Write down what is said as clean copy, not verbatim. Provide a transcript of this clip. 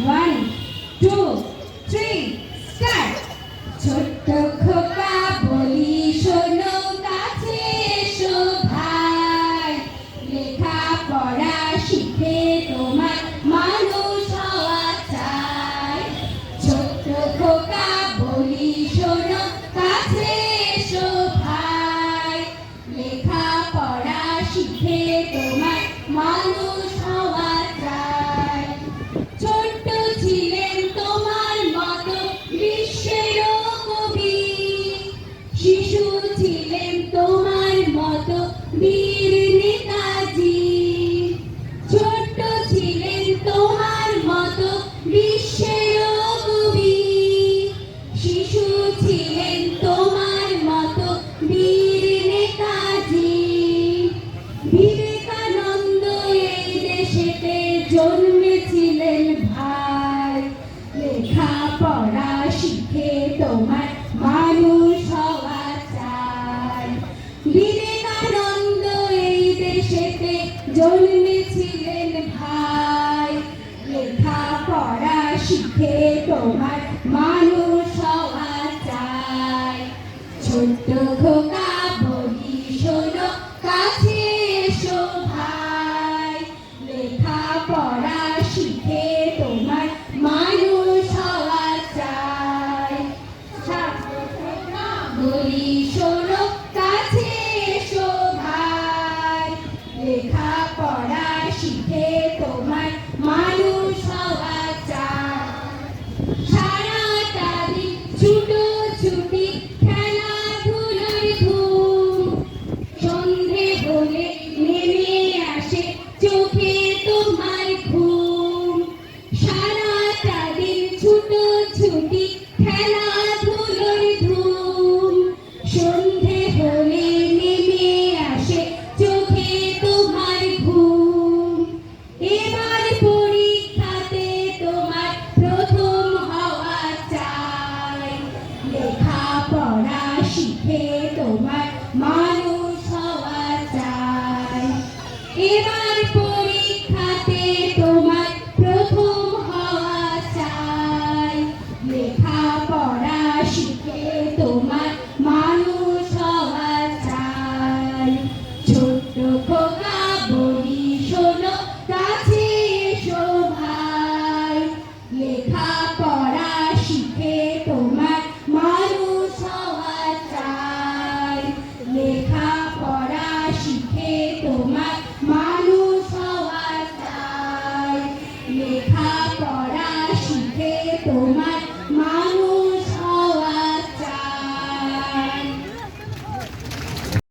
One, two, three, start. ছোট্ট খোকা বলি শোনো কাছে এসো ভাই, লেখা পড়া শিখে তোমার মানুষ হওয়া চাই। ছোট্ট খোকা বলি শোনো কাছে এসো ভাই, লেখা পড়া শিখে তোমার মানুষ হওয়া চাই। ছোট্ট ছিলেন তোমার মতো বিশ্বেরও কবি, শিশু ছিলেন তোমার মতো বীর নেতাজি। ছোট্ট ছিলেন তোমার মতো বিশ্বেরও কবি, শিশু ছিলেন তোমার মতো বীর নেতাজি। বিবেকানন্দ এই দেশেতে জন্মেছিলেন ভাই, লেখা পড়া শিখে তোমার মানুষ হওয়া চাই। বিবেকানন্দ এই দেশেতে জন্মেছিলেন ভাই, লেখা পড়া শিখে তোমার মানুষ হওয়া চাই। ছোট্ট খোকা বলি শোনো কাছে এসো ভাই, লেখা পড়া শিখে তোমার মানুষ হওয়া চাই। ছোট্ট খোকা বলি শোনো কাছে এসো ভাই, লেখা পড়া শিখে তোমার মানুষ হওয়া চাই। সারাটা দিন ছুটোছুটি খেলাধুলার ধুম, সন্ধে হলে নেমে আসে চোখে তোমার ঘুম। সারাটা দিন ছুটোছুটি খেলাধুলার ধুম, সন্ধে হলে নেমে আসে চোখে তোমার ঘুম। এবার পরীক্ষাতে তোমার প্রথম হওয়া চাই, লেখা পড়া শিখে তোমার মানুষ হওয়া চাই। এবার পরীক্ষাতে তোমার প্রথম হওয়া চাই, লেখা পড়া শিখে তোমার মানুষ হওয়া চাই। ছোট্ট খোকা বলি শোনো কাছে এসো ভাই, লেখা পড়া শিখে তোমার মানুষ হওয়া চাই। লেখা পড়া শিখে তোমার মানুষ হওয়া চাই। লেখা পড়া শিখে তোমার